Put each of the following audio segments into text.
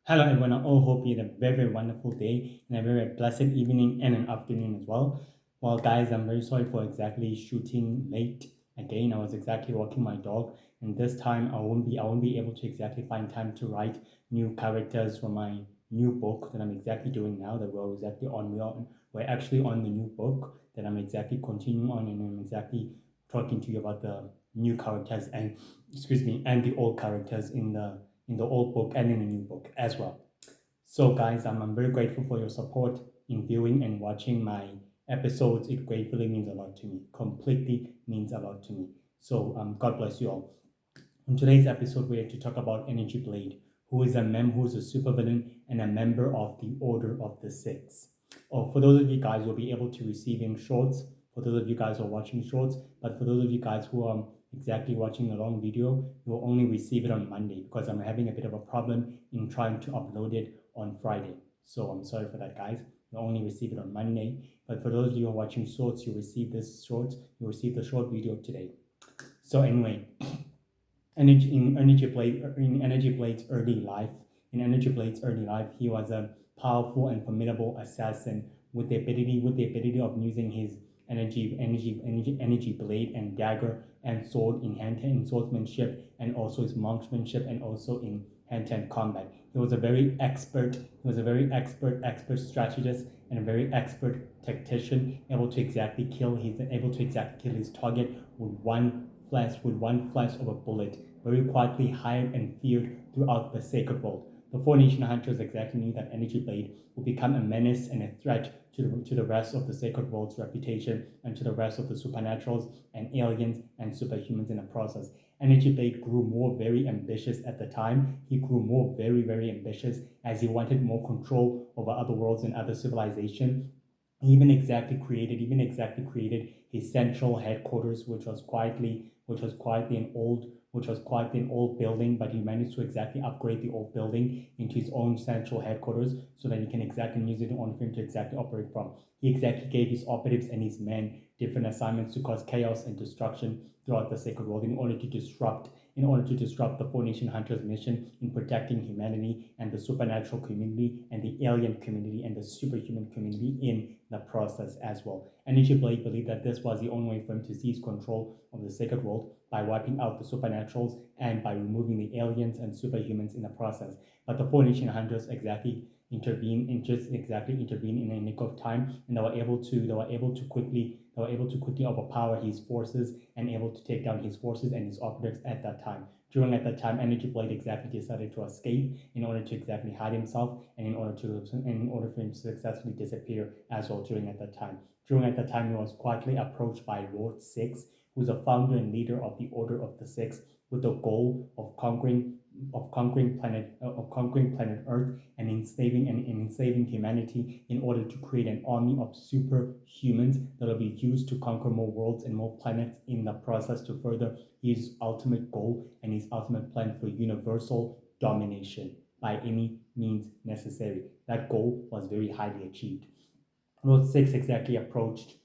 Hello everyone, I all hope you had a very wonderful day and a very blessed evening and an afternoon as well. Well guys, I'm very sorry for exactly shooting late again. I was exactly walking my dog and this time I won't be able to exactly find time to write new characters for my new book that I'm exactly doing now that we're actually on the new book that I'm exactly continuing on, and I'm exactly talking to you about the new characters and and the old characters in the old book and in the new book as well. So, guys, I'm very grateful for your support in viewing and watching my episodes. It gratefully means a lot to me, completely means a lot to me. So, God bless you all. In today's episode, we're to talk about Energy Blade, who's a supervillain and a member of the Order of the Six. Oh, for those of you guys who will be able to receive in shorts, for those of you guys who are watching shorts, but for those of you guys who are exactly watching a long video, you will only receive it on Monday because I'm having a bit of a problem in trying to upload it on Friday. So I'm sorry for that, guys. You'll only receive it on Monday. But for those of you who are watching shorts, you receive the short video today. So anyway, in Energy Blade's early life, he was a powerful and formidable assassin with the ability of using his energy blade and dagger and sword in hand-to-hand swordsmanship, and also his marksmanship, and also in hand-to-hand combat. He was a very expert strategist and a very expert tactician, able to exactly kill his target with one flash of a bullet, very quietly hired and feared throughout the sacred world. The Four Nation Hunters exactly knew that Energy Blade would become a menace and a threat to the rest of the sacred world's reputation and to the rest of the supernaturals and aliens and superhumans in the process. Energy Blade grew more very ambitious at the time. He grew more very ambitious as he wanted more control over other worlds and other civilization. He even exactly created his central headquarters, which was quietly an old building, but he managed to exactly upgrade the old building into his own central headquarters so that he can exactly use it on him to exactly operate from. He exactly gave his operatives and his men different assignments to cause chaos and destruction throughout the sacred world in order to disrupt the Four Nation Hunters' mission in protecting humanity and the supernatural community and the alien community and the superhuman community in the process as well. Energy Blade believed that this was the only way for him to seize control of the sacred world by wiping out the supernaturals and by removing the aliens and superhumans in the process. But the Four Nation Hunters intervene in a nick of time, and they were able to quickly overpower his forces and able to take down his forces and his operatives at that time. During at that time, Energy Blade exactly decided to escape in order to exactly hide himself and in order for him to successfully disappear as well during at that time. During at that time, he was quietly approached by Lord Six, who's a founder and leader of the Order of the Six, with the goal of conquering planet Earth and enslaving humanity in order to create an army of superhumans that will be used to conquer more worlds and more planets in the process to further his ultimate goal and his ultimate plan for universal domination by any means necessary. That goal was very highly achieved. Lord Six exactly approached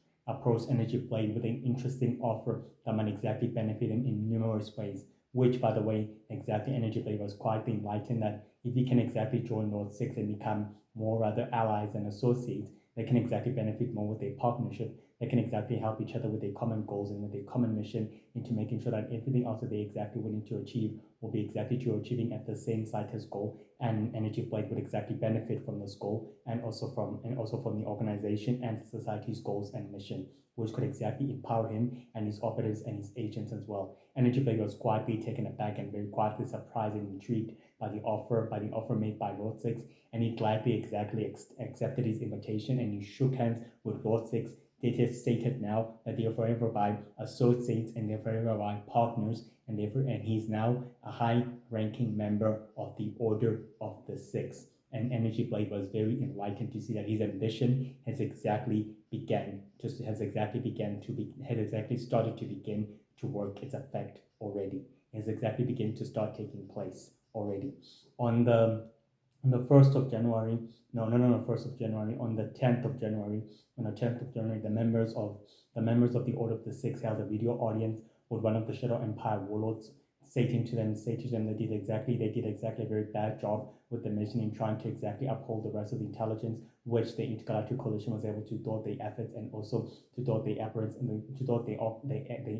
Energy Blade with an interesting offer that might exactly benefit him in numerous ways. Which, by the way, exactly Energy Blade was quite enlightened that if he can exactly join Lord Six and become more rather allies and associates, they can exactly benefit more with a partnership. They can exactly help each other with their common goals and with their common mission into making sure that everything else that they exactly willing to achieve will be exactly to achieving at the same site as goal, and Energy Blade would exactly benefit from this goal and also from the organization and society's goals and mission, which could exactly empower him and his operatives and his agents as well. Energy Blade was quietly taken aback and very quietly surprised and intrigued by the offer made by Lord Six, and he gladly exactly accepted his invitation, and he shook hands with Lord Six. They just stated now that they are forever by associates and they're forever by partners, and he's now a high-ranking member of the Order of the Six. And Energy Blade was very enlightened to see that his ambition had exactly started to begin to work its effect already. It has exactly begun to start taking place already. On the 1st of January, no, no, no, no, 1st of January, on the 10th of January, the members of the Order of the Six held a video audience with one of the Shadow Empire warlords, say to them they did exactly a very bad job with the mission in trying to exactly uphold the rest of the intelligence, which the intergalactic coalition was able to thwart their efforts and also to thwart their efforts and to thwart the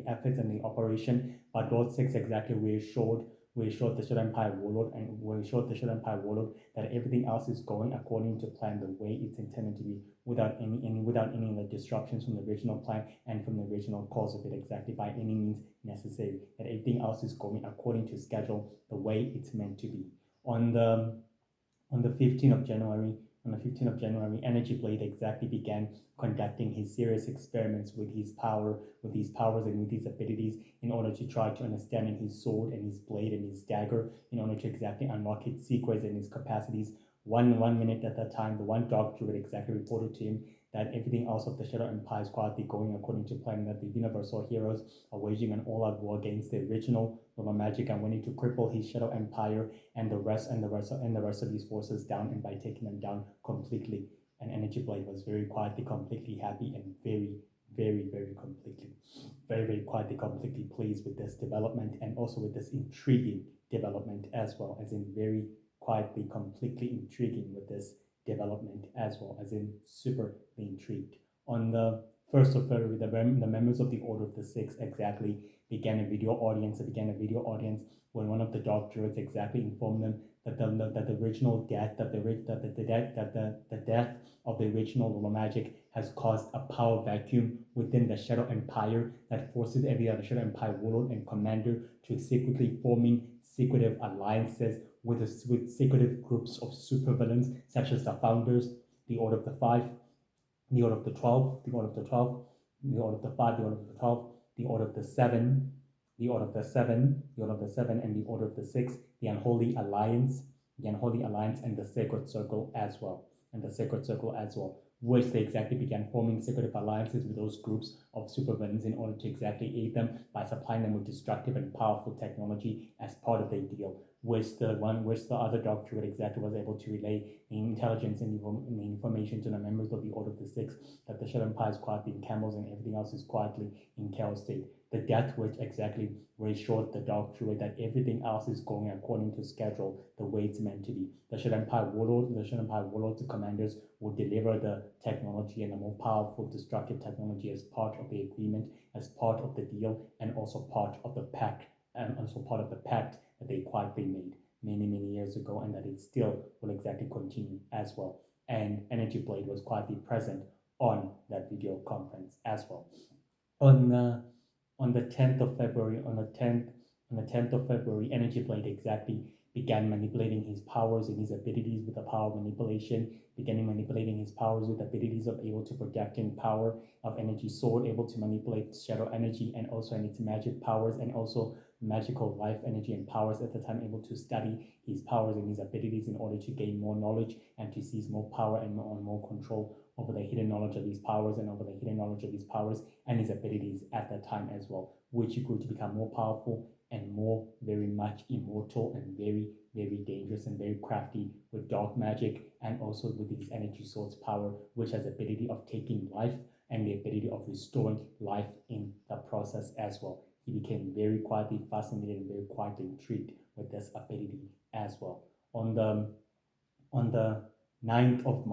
efforts and the operation. But Lord Six exactly reassured the Shadow Empire warlord and reassured the Shadow Empire warlord that everything else is going according to plan, the way it's intended to be, without any of the disruptions from the original plan and from the original cause of it exactly by any means necessary. That everything else is going according to schedule, the way it's meant to be. On the on the 15th of January, Energy Blade exactly began conducting his serious experiments with his powers and with his abilities in order to try to understand his sword and his blade and his dagger in order to exactly unlock its secrets and its capacities. One minute at that time, the one dark druid exactly reported to him that everything else of the Shadow Empire is quietly going according to plan, that the universal heroes are waging an all-out war against the original Loma Magic and wanting to cripple his Shadow Empire and the rest of these forces down, and by taking them down completely. And Energy Blade was very quietly, completely happy and very quietly, completely pleased with this development and also with this intriguing development as well, as in very quietly, completely intriguing with this development as well, as in super intrigued. On the 1st of February, the members of the Order of the Six exactly began a video audience. When one of the Dark Druids exactly informed them that the original death, the death of the original Loma Magic has caused a power vacuum within the Shadow Empire that forces every other Shadow Empire warlord and commander to secretly forming secretive alliances with secretive groups of supervillains such as the Founders, the Order of the Five, the Order of the 12, the Order of the 12, the Order of the Five, the Order of the 12, the Order of the Seven, the Order of the Seven, the Order of the Seven, and the Order of the Six, the Unholy Alliance, and the Sacred Circle as well, which they exactly began forming secretive alliances with those groups of supervillains in order to exactly aid them by supplying them with destructive and powerful technology as part of their deal, which the other Dark Druid exactly was able to relay the intelligence and the information to the members of the Order of the Six that the Shadow Empire is quietly in camels and everything else is quietly in chaos state. The Death Witch exactly reassured the Dark Druid that everything else is going according to schedule, the way it's meant to be. The Shadow Empire warlords, the commanders will deliver the technology and the more powerful destructive technology as part of the agreement, as part of the deal, and also part of the pact, that they quietly made many years ago, and that it still will exactly continue as well. And Energy Blade was quietly present on that video conference as well. On the 10th of February, Energy Blade exactly began manipulating his powers and his abilities with the power of manipulation, beginning manipulating his powers with abilities of able to project in power of energy sword, able to manipulate shadow energy and also in its magic powers and also magical life energy and powers at the time, able to study his powers and his abilities in order to gain more knowledge and to seize more power and more control over the hidden knowledge of his powers and his abilities at that time as well, which grew to become more powerful and more very much immortal and very dangerous and very crafty with dark magic and also with his energy source power, which has the ability of taking life and the ability of restoring life in the process as well. He became very quietly fascinated and very quietly intrigued with this ability as well. On the 9th of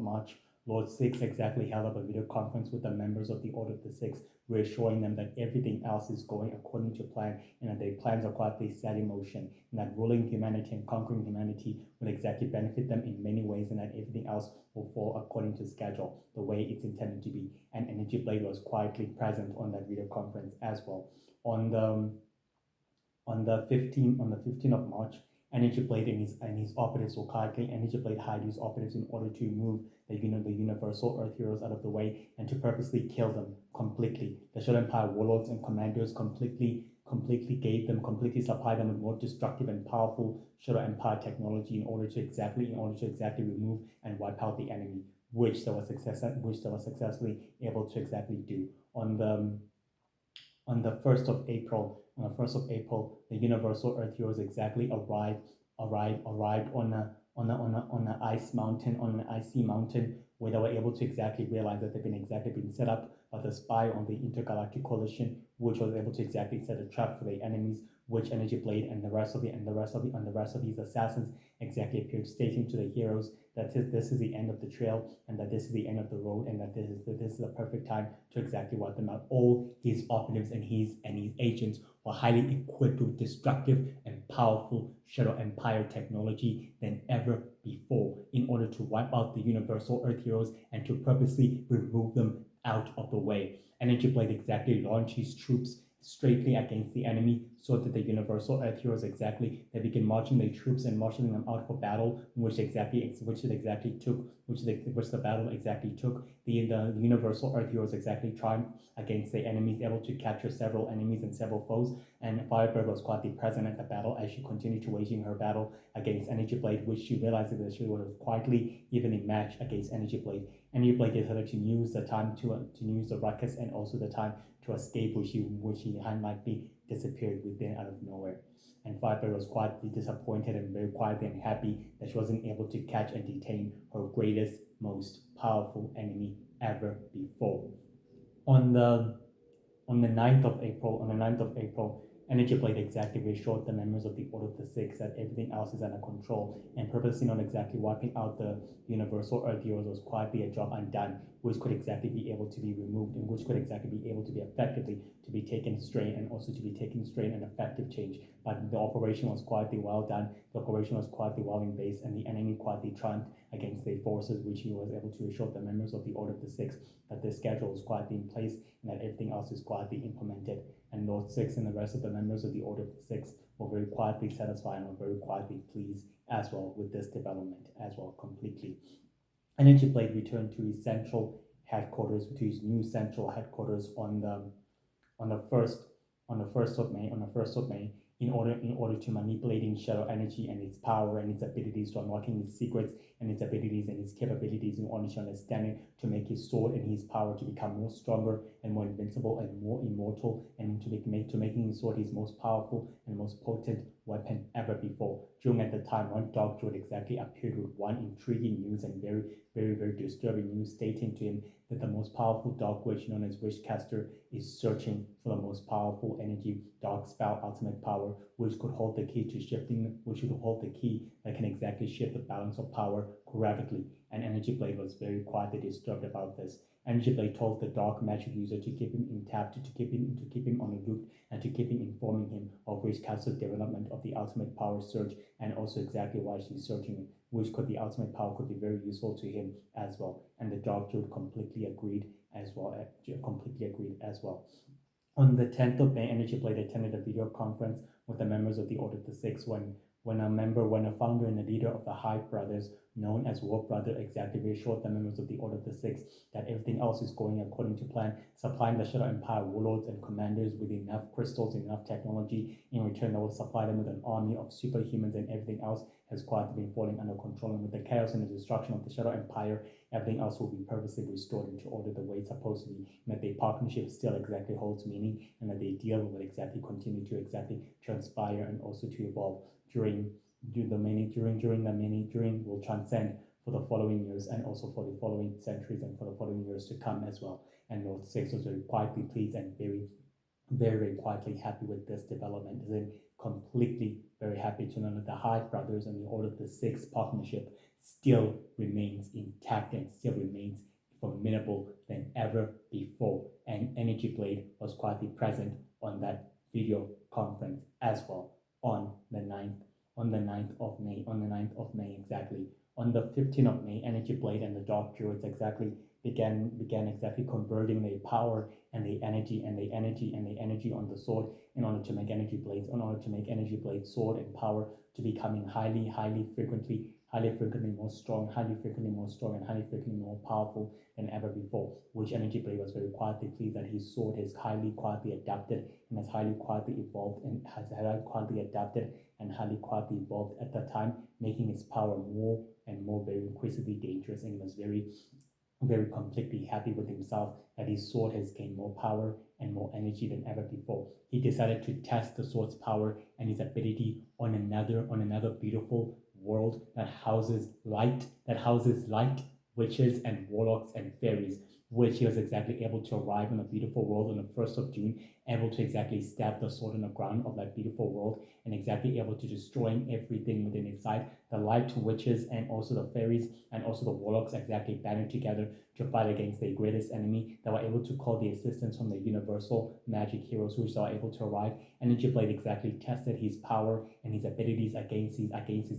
March, Lord Six exactly held up a video conference with the members of the Order of the Six, reassuring them that everything else is going according to plan and that their plans are quietly set in motion, and that ruling humanity and conquering humanity will exactly benefit them in many ways, and that everything else will fall according to schedule, the way it's intended to be. And Energy Blade was quietly present on that video conference as well. On the 15th of March, Energy Blade and his operatives will quietly Energy Blade hide his operatives in order to move the Universal Earth Heroes out of the way and to purposely kill them completely. The Shadow Empire warlords and commanders completely supplied them with more destructive and powerful Shadow Empire technology in order to exactly remove and wipe out the enemy, which they were successfully able to exactly do. On the 1st of April, the Universal Earth Heroes exactly arrived on an icy mountain, where they were able to exactly realize that they've been set up by the spy on the Intergalactic Coalition, which was able to exactly set a trap for the enemies, which Energy Blade and the rest of these assassins exactly appeared, stating to the heroes that this is the end of the trail, and that this is the end of the road, and that this is the perfect time to exactly wipe them out. All his operatives and his agents were highly equipped with destructive and powerful Shadow Empire technology than ever before, in order to wipe out the Universal Earth heroes and to purposely remove them out of the way. Energy Blade exactly launched his troops straightly against the enemy, so that the Universal Earth heroes exactly they begin marching their troops and marching them out for battle, which the battle exactly took. The Universal Earth heroes exactly triumphed against the enemies, able to capture several enemies and several foes. And Firebird was quietly present at the battle as she continued to waging her battle against Energy Blade, which she realized that she was quietly even a match against Energy Blade. Energy Blade decided to use the time to use the ruckus and also the time to escape, which he unlikely disappeared within out of nowhere. And Firebird was quietly disappointed and very quietly unhappy that she wasn't able to catch and detain her greatest, most powerful enemy ever before. On the 9th of April, Energy Blade exactly reassured the members of the Order of the Six that everything else is under control, and purposely not exactly wiping out the Universal Earth heroes was quietly a job undone, which could exactly be able to be removed, and which could exactly be able to be effectively to be taken straight, and also to be taken straight and effective change. But the operation was quietly well done, the operation was quietly well in base, and the enemy quietly triumphed against their forces, which he was able to assure the members of the Order of the Six that the schedule is quietly in place and that everything else is quietly implemented. And Lord Six and the rest of the members of the Order of the Six were very quietly satisfied and were very quietly pleased as well with this development as well completely. Energy Blade returned to his central headquarters, to his new central headquarters on the first of May, in order to manipulating shadow energy and its power and its abilities, to unlocking its secrets and its abilities and its capabilities, in order to understand it, to make his sword and his power to become more stronger and more invincible and more immortal, and to making his sword his most powerful and most potent weapon ever before. During at the time, one Dark Druid exactly appeared with one intriguing news and very disturbing news, stating to him that the most powerful dark witch known as Witchcaster is searching for the most powerful energy dark spell ultimate power, which could hold the key that can exactly shift the balance of power graphically. And Energy Blade was very quietly disturbed about this. Energy Blade told the dark magic user to keep him intact, to keep him on the loop, and to keep him informing him of Witchcaster's development of the ultimate power surge, and also exactly why she's searching it, which the ultimate power could be very useful to him as well. And the Dark Druid completely agreed as well. On the 10th of May, Energy Blade attended a video conference with the members of the Order of the Six when a founder and a leader of the Hive Brothers, known as War Brother, exactly reassured the members of the Order of the Six that everything else is going according to plan, supplying the Shadow Empire warlords and commanders with enough crystals and enough technology. In return, they will supply them with an army of superhumans, and everything else has quietly been falling under control. And with the chaos and the destruction of the Shadow Empire, everything else will be purposely restored into order the way it's supposed to be, and that their partnership still exactly holds meaning, and that their deal will exactly continue to exactly transpire and also to evolve will transcend for the following years, and also for the following centuries, and for the following years to come as well. And Lord Six was very quietly pleased and very quietly happy with this development, and completely very happy to know that the Hive Brothers and the Order of the Six partnership still remains intact and still remains formidable than ever before. And Energy Blade was quietly present on that video conference as well on the 9th of May exactly. On the 15th of May, Energy Blade and the Dark Druids exactly began exactly converting their power and the energy on the sword in order to make Energy Blades sword and power to becoming highly frequently more strong, and highly frequently more powerful than ever before, which Energy Blade was very quietly pleased that his sword has highly quietly adapted and has highly quietly evolved and has highly quietly adapted and highly quietly evolved at that time, making its power more and more very increasingly dangerous. And he was very completely happy with himself that his sword has gained more power and more energy than ever before. He decided to test the sword's power and his ability on another beautiful world that houses light, witches and warlocks and fairies, which he was exactly able to arrive in a beautiful world on the 1st of June, able to exactly stab the sword in the ground of that beautiful world, and exactly able to destroying everything within its sight. The light witches and also the fairies and also the warlocks exactly banded together to fight against their greatest enemy. They were able to call the assistance from the universal magic heroes, which they were able to arrive. Energy Blade exactly tested his power and his abilities against his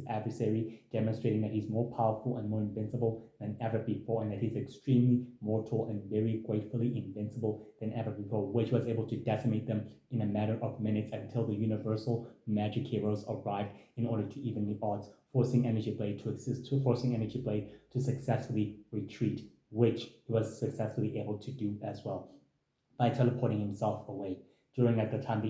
adversary, demonstrating that he's more powerful and more invincible than ever before, and that he's extremely mortal and very gratefully invincible than ever before, which was able to decimate them in a matter of minutes until the universal magic heroes arrived in order to even the odds, forcing Energy Blade to successfully retreat, which he was successfully able to do as well by teleporting himself away. During at the time, the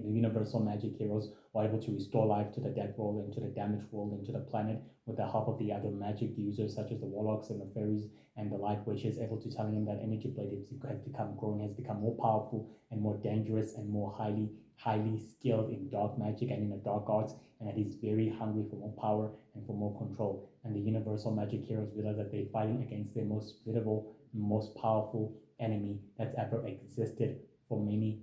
universal magic heroes were able to restore life to the dead world and to the damaged world and to the planet with the help of the other magic users such as the warlocks and the fairies and the light witches, able to tell him that Energy Blade has become grown, has become more powerful and more dangerous and more highly skilled in dark magic and in the dark arts, and that he's very hungry for more power and for more control. And the universal magic heroes realize that they're fighting against their most formidable, most powerful enemy that's ever existed for many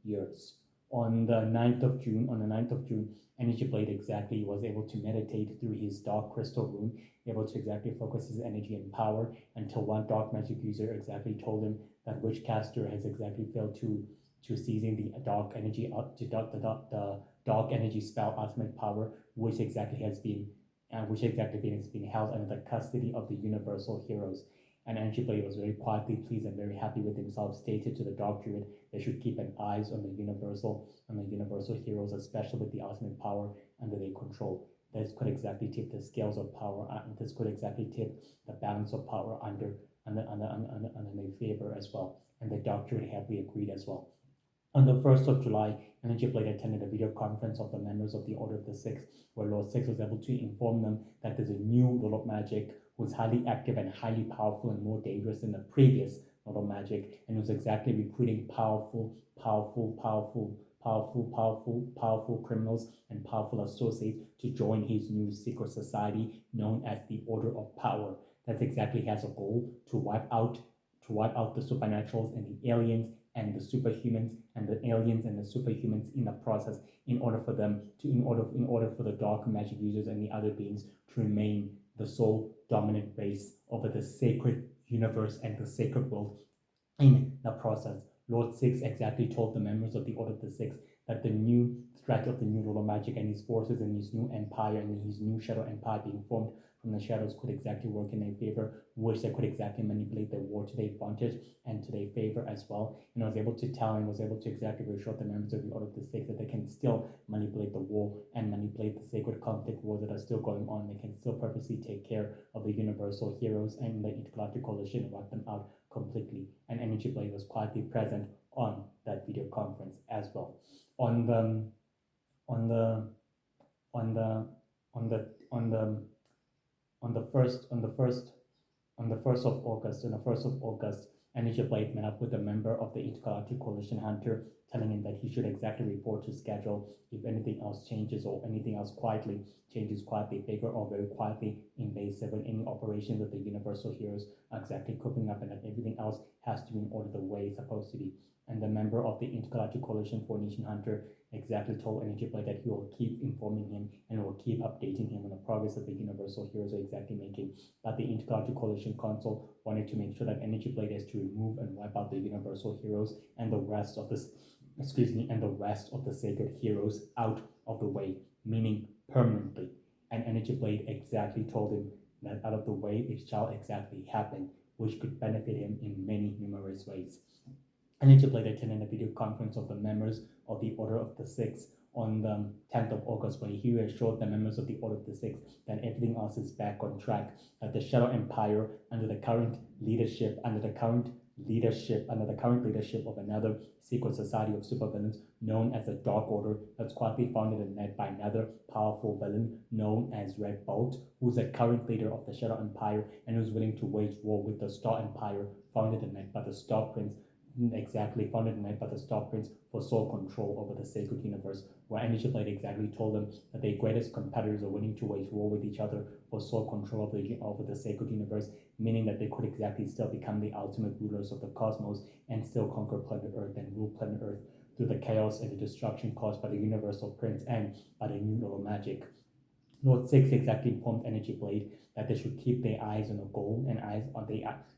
years. On the 9th of June, Energy Blade exactly was able to meditate through his dark crystal room, able to exactly focus his energy and power until one dark magic user exactly told him that Witchcaster has exactly failed to seizing the dark energy the dark energy spell ultimate power, which exactly has been held under the custody of the universal heroes. And Energy Blade was very quietly pleased and very happy with himself, stated to the Dark Druid they should keep an eyes on the universal heroes, especially with the ultimate power under their control. This could exactly tip the scales of power, and this could exactly tip the balance of power under their favor as well. And the Dark Druid happily agreed as well. On the 1st of July, Energy Blade attended a video conference of the members of the Order of the Six, where Lord Six was able to inform them that there's a new Lord of Magic who's highly active and highly powerful and more dangerous than the previous Lord of Magic, and was exactly recruiting powerful criminals and powerful associates to join his new secret society known as the Order of Power. That exactly has a goal to wipe out the supernaturals and the aliens and the superhumans and the aliens and the superhumans in the process in order for the dark magic users and the other beings to remain the sole dominant race over the sacred universe and the sacred world in the process. Lord Six exactly told the members of the Order of the Six that the new threat of the new Lord of Magic and his forces and his new empire and his new shadow empire being formed from the shadows could exactly work in their favor, which they could exactly manipulate the war to their advantage and to their favor as well. And I was able to tell and was able to exactly reassure the members of the Order of the Six that they can still manipulate the war and manipulate the sacred conflict wars that are still going on. They can still purposely take care of the universal heroes and the intergalactic coalition and wipe them out completely. And Energy Blade was quietly present on that video conference as well. On the on the on the on the on the on the first on the first on the 1st of August, Energy Blade met up with a member of the Intergalactic Coalition Hunter, telling him that he should exactly report his schedule if anything else changes or anything else changes quietly, bigger or very quietly invasive, and any operations that the Universal Heroes are exactly cooking up, and that everything else has to be in order the way it's supposed to be. And the member of the Intergalactic Coalition Formation Hunter exactly told Energy Blade that he will keep informing him and will keep updating him on the progress that the Universal Heroes are exactly making. But the Intergalactic Coalition Council wanted to make sure that Energy Blade is to remove and wipe out the Universal Heroes and the rest of the sacred heroes out of the way, meaning permanently. And Energy Blade exactly told him that out of the way it shall exactly happen, which could benefit him in many numerous ways. Energy Blade attended a video conference of the members of the Order of the Six on the 10th of August, where he assured the members of the Order of the Six that everything else is back on track, that the Shadow Empire, under the current leadership of another secret society of supervillains known as the Dark Order, that's quietly founded and led by another powerful villain known as Red Bolt, who's the current leader of the Shadow Empire and who's willing to wage war with the Star Empire, founded and led by the Star Prince, exactly founded and led by the Star Prince for sole control over the sacred universe, where Energy Blade exactly told them that their greatest competitors are willing to wage war with each other for sole control over the sacred universe, meaning that they could exactly still become the ultimate rulers of the cosmos and still conquer planet Earth and rule planet Earth through the chaos and the destruction caused by the Universal Prince and by the new little magic. Lord Six exactly informed Energy Blade that they should keep their eyes on a goal and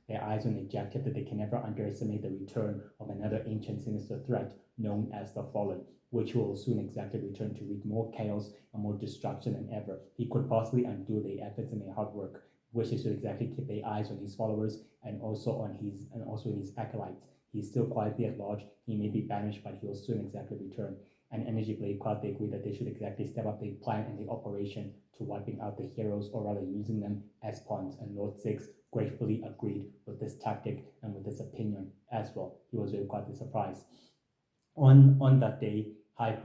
their eyes on the objective, that they can never underestimate the return of another ancient sinister threat known as the Fallen, which will soon exactly return to wreak more chaos and more destruction than ever. He could possibly undo their efforts and their hard work, which is to exactly keep their eyes on his followers and also in his acolytes. He's still quietly at large. He may be banished, but he will soon exactly return. And Energy Blade quietly agreed that they should exactly step up their plan and the operation to wiping out the heroes, or rather using them as pawns. And Lord Six gratefully agreed with this tactic and with this opinion as well. He was very quietly surprised. On that day, Hive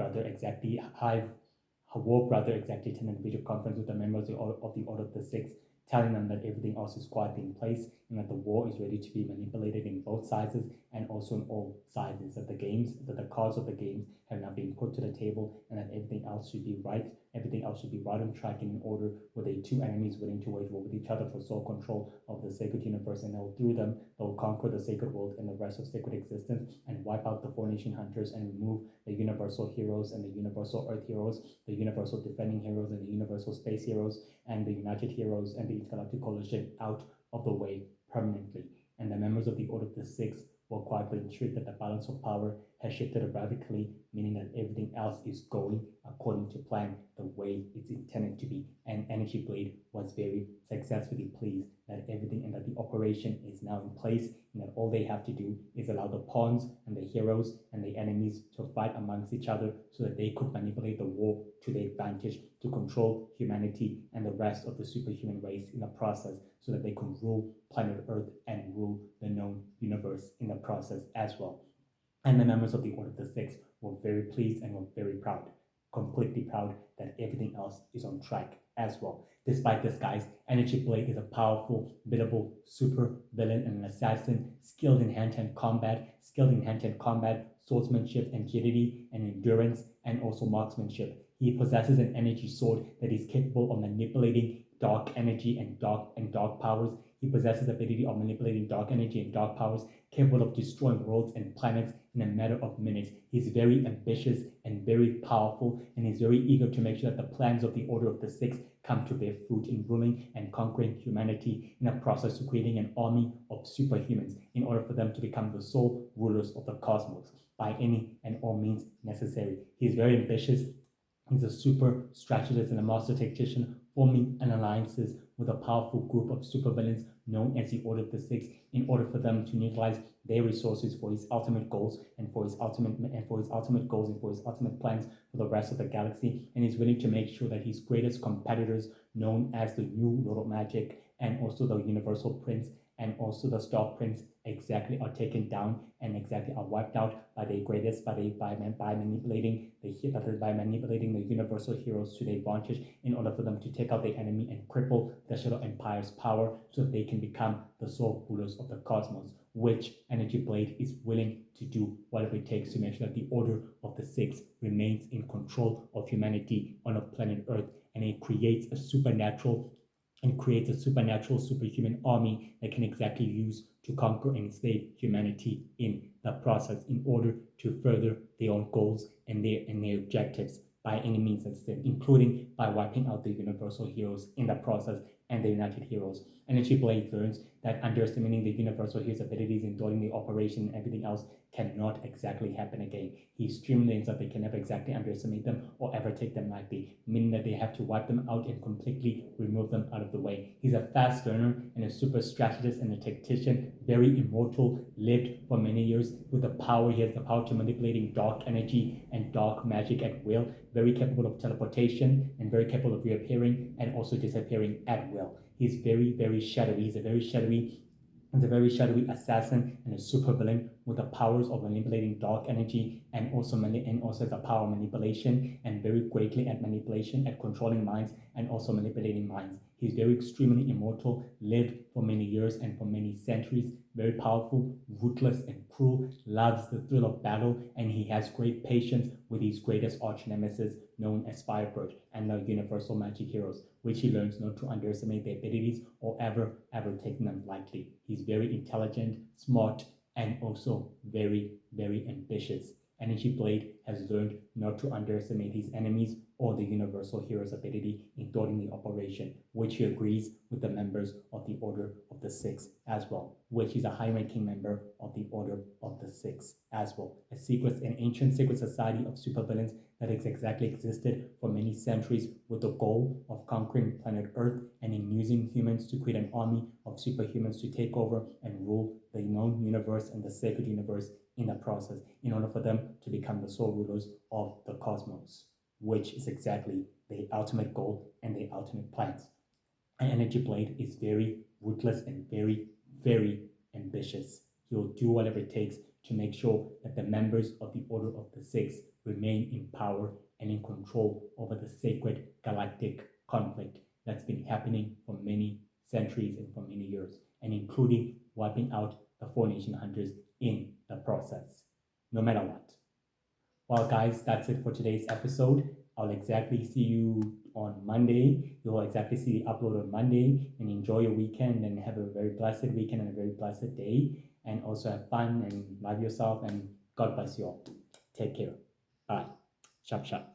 War Brother exactly attended a video conference with the members of the Order of the Six, telling them that everything else is quietly in place and that the war is ready to be manipulated in both sizes and also in all sizes. That the cards of the games have now been put to the table, and that everything else should be right. Everything else should be right on track and in order, with the two enemies willing to wage war with each other for sole control of the sacred universe, and through them they'll conquer the sacred world and the rest of sacred existence and wipe out the Four-Nation Hunters and remove the Universal Heroes and the Universal Earth Heroes, the Universal Defending Heroes and the Universal Space Heroes, and the United Heroes and the Intergalactic Coalition out of the way permanently. And the members of the Order of the Six were quietly intrigued that the balance of power has shifted radically, meaning that everything else is going according to plan, the way it's intended to be. And Energy Blade was very successfully pleased that everything and that the operation is now in place, and that all they have to do is allow the pawns and the heroes and the enemies to fight amongst each other so that they could manipulate the war to their advantage to control humanity and the rest of the superhuman race in the process, so that they could rule planet Earth and rule the known universe in the process as well. And the members of the Order of the Six were very pleased and were very proud, completely proud that everything else is on track as well. Despite this, guys, Energy Blade is a powerful, biddable super villain and an assassin, skilled in hand-to-hand combat, swordsmanship, agility, and endurance, and also marksmanship. He possesses an energy sword that is capable of manipulating dark energy and dark powers. He possesses the ability of manipulating dark energy and dark powers, capable of destroying worlds and planets in a matter of minutes. He's very ambitious and very powerful, and he's very eager to make sure that the plans of the Order of the Six come to bear fruit in ruling and conquering humanity in a process to creating an army of superhumans in order for them to become the sole rulers of the cosmos by any and all means necessary. He's very ambitious. He's a super strategist and a master tactician, forming an alliances with a powerful group of supervillains known as the Order of the Six in order for them to utilize their resources for his ultimate goals and for his ultimate plans for the rest of the galaxy. And he's willing to make sure that his greatest competitors, known as the New Little Magic and also the Universal Prince and also the Star Prince, exactly are taken down and exactly are wiped out by their greatest by manipulating the universal heroes to their advantage in order for them to take out the enemy and cripple the Shadow Empire's power so that they can become the sole rulers of the cosmos, which Energy Blade is willing to do whatever it takes to make sure that the Order of the Six remains in control of humanity on a planet Earth, and it creates a supernatural superhuman army that can exactly use to conquer and enslave humanity in the process in order to further their own goals and their objectives by any means necessary, including by wiping out the universal heroes in the process and the United Heroes. Energy Blade learns that underestimating the universal heroes' abilities in doing the operation and everything else cannot exactly happen again. He streamlines that they can never exactly underestimate them or ever take them lightly, meaning that they have to wipe them out and completely remove them out of the way. He's a fast learner and a super strategist and a tactician, very immortal, lived for many years with the power. He has the power to manipulating dark energy and dark magic at will, very capable of teleportation and very capable of reappearing and also disappearing at will. He's very, very shadowy. He's a very shadowy assassin and a supervillain with the powers of manipulating dark energy and also the power of manipulation, and very greatly at manipulation, at controlling minds and also manipulating minds. He's very extremely immortal, lived for many years and for many centuries, very powerful, ruthless and cruel, loves the thrill of battle, and he has great patience with his greatest arch nemesis known as Firebird and the universal magic heroes, which he learns not to underestimate their abilities or ever take them lightly. He's very intelligent, smart, and also very, very ambitious. Energy Blade has learned not to underestimate his enemies or the Universal Hero's ability in thwarting the operation, which he agrees with the members of the Order of the Six as well, which is a high-ranking member of the Order of the Six as well, an ancient secret society of supervillains that has exactly existed for many centuries with the goal of conquering planet Earth and in using humans to create an army of superhumans to take over and rule the known universe and the sacred universe in the process, in order for them to become the sole rulers of the cosmos, which is exactly the ultimate goal and the ultimate plans. An Energy Blade is very ruthless and very, very ambitious. He will do whatever it takes to make sure that the members of the Order of the Six remain in power and in control over the sacred galactic conflict that's been happening for many centuries and for many years, and including wiping out the Four Nation Hunters in the process, no matter what. Well, guys, that's it for today's episode. I'll exactly see you on Monday. You'll exactly see the upload on Monday, and enjoy your weekend and have a very blessed weekend and a very blessed day. And also have fun and love yourself, and God bless you all. Take care. Bye. Sharp, sharp.